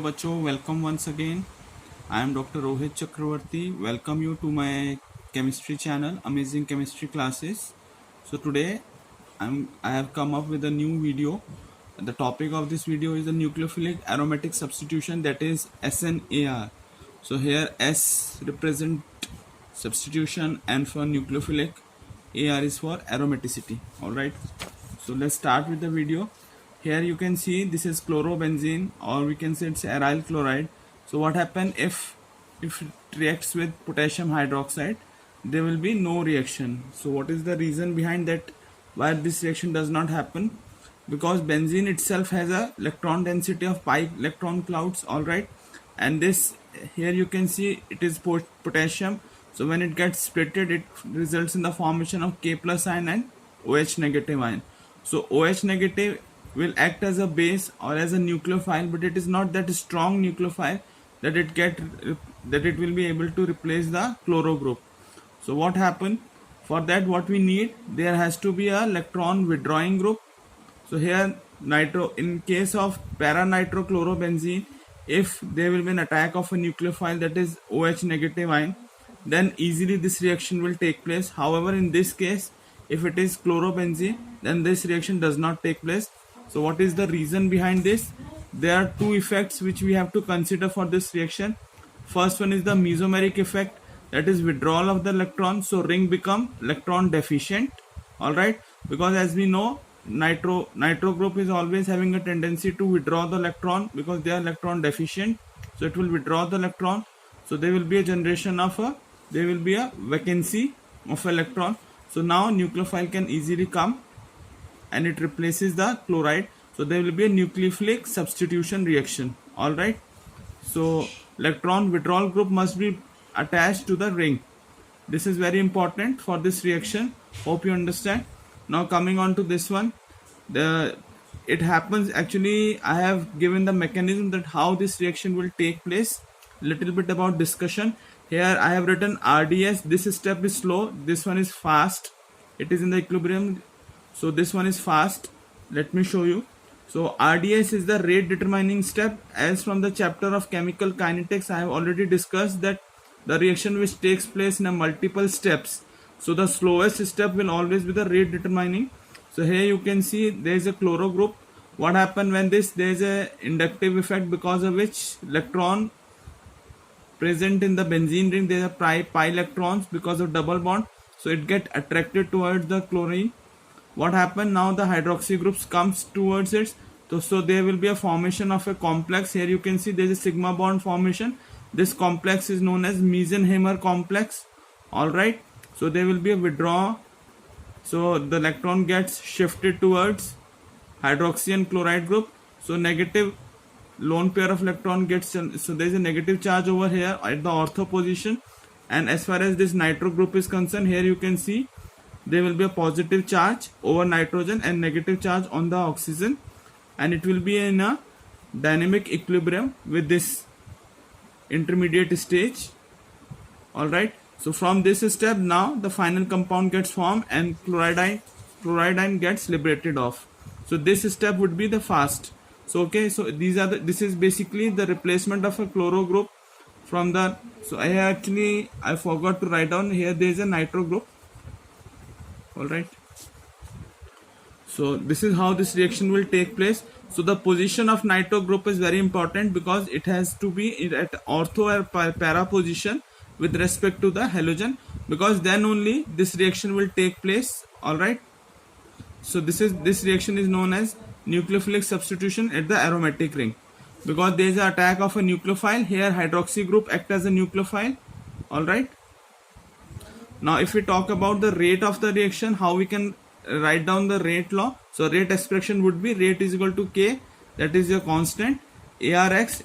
बच्चों welcome once again. I am Dr. Rohit Chakravarti. Welcome you to my chemistry channel, Amazing Chemistry Classes. So today I have come up with a new video. The topic of this video is the nucleophilic aromatic substitution, that is SNAR. So here S represent substitution and for nucleophilic, AR is for aromaticity. Alright, so let's start with the video. Here you can see this is chlorobenzene, or we can say it's aryl chloride. So what happens if it reacts with potassium hydroxide? There will be no reaction. So what is the reason behind that, why this reaction does not happen? Because benzene itself has a electron density of pi electron clouds. Alright, and this here you can see it is potassium. So when it gets splitted, it results in the formation of K plus ion and OH negative ion. So OH negative will act as a base or as a nucleophile, but it is not that strong nucleophile that it will be able to replace the chloro group. So what happened? For that, what we need, there has to be a electron withdrawing group. So here in case of para-nitrochlorobenzene, if there will be an attack of a nucleophile, that is OH negative ion, then easily this reaction will take place. However, in this case, if it is chlorobenzene, then this reaction does not take place. So what is the reason behind this? There are two effects which we have to consider for this reaction. First one is the mesomeric effect, that is withdrawal of the electron. So ring become electron deficient. Alright, because as we know, nitro group is always having a tendency to withdraw the electron because they are electron deficient. So it will withdraw the electron. So there will be a generation of there will be a vacancy of electron. So now nucleophile can easily come and it replaces the chloride. So there will be a nucleophilic substitution reaction. Alright, so electron withdrawal group must be attached to the ring. This is very important for this reaction. Hope you understand. Now coming on to this one, it happens actually, I have given the mechanism that how this reaction will take place. Little bit about discussion. Here I have written RDS. This step is slow, this one is fast. It is in the equilibrium. So this one is fast. Let me show you. So RDS is the rate determining step. As from the chapter of chemical kinetics, I have already discussed that the reaction which takes place in a multiple steps. So the slowest step will always be the rate determining. So here you can see there is a chloro group. What happened when there is a inductive effect, because of which electron present in the benzene ring, there are pi electrons because of double bond. So it get attracted towards the chlorine. What happened now, the hydroxy groups comes towards it. So there will be a formation of a complex. Here you can see there is a sigma bond formation. This complex is known as Mesenheimer complex. Alright, so there will be a withdrawal. So the electron gets shifted towards hydroxy and chloride group. So negative lone pair of electron gets, so there is a negative charge over here at the ortho position. And as far as this nitro group is concerned, here you can see there will be a positive charge over nitrogen and negative charge on the oxygen, and it will be in a dynamic equilibrium with this intermediate stage. Alright, so from this step, now the final compound gets formed and chloride gets liberated off. So this step would be the fast. So okay, so this is basically the replacement of a chloro group from the, so I forgot to write down here, there is a nitro group. Alright, so this is how this reaction will take place. So the position of nitro group is very important because it has to be at ortho or para position with respect to the halogen, because then only this reaction will take place. Alright, so this reaction is known as nucleophilic substitution at the aromatic ring, because there is an attack of a nucleophile. Here hydroxy group act as a nucleophile. Alright, now if we talk about the rate of the reaction, how we can write down the rate law. So rate expression would be rate is equal to K, that is your constant, ARX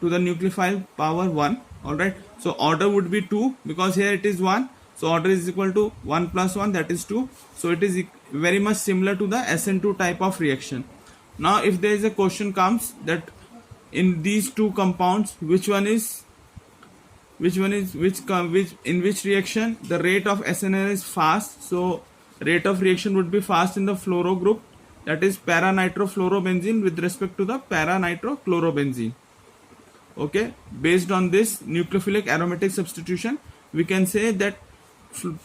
to the nucleophile power 1. Alright, so order would be 2 because here it is 1. So order is equal to 1 plus 1, that is 2. So it is very much similar to the SN2 type of reaction. Now if there is a question comes that in these two compounds, in which reaction the rate of SNR is fast. So rate of reaction would be fast in the fluoro group, that is para-nitrofluorobenzene with respect to the para-nitrochlorobenzene. Okay, based on this nucleophilic aromatic substitution, we can say that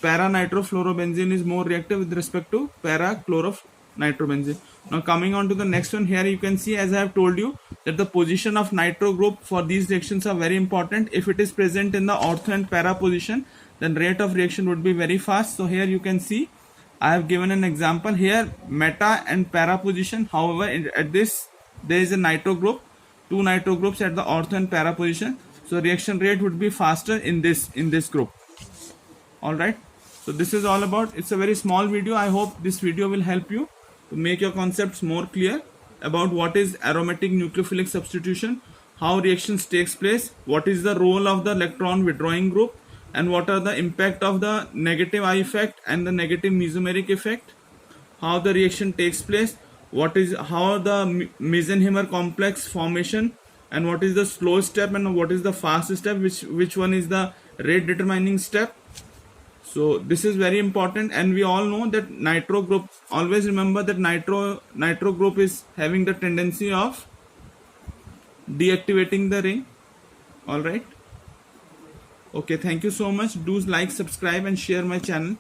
para-nitrofluorobenzene is more reactive with respect to para-chlorofnitrobenzene. Now coming on to the next one, here you can see, as I have told you, that the position of nitro group for these reactions are very important. If it is present in the ortho and para position, then rate of reaction would be very fast. So here you can see I have given an example here, meta and para position. However, at this there is a nitro group, two nitro groups at the ortho and para position. So reaction rate would be faster in this group. All right. So this is all about. It's a very small video. I hope this video will help you to make your concepts more clear about what is aromatic nucleophilic substitution, how reactions takes place, what is the role of the electron withdrawing group, and what are the impact of the negative I effect and the negative mesomeric effect, how the reaction takes place, how the Mesenheimer complex formation, and what is the slow step and what is the fast step, which one is the rate determining step. So this is very important, and we all know that nitro group, always remember that nitro group is having the tendency of deactivating the ring. All right. Okay, thank you so much. Do like, subscribe and share my channel.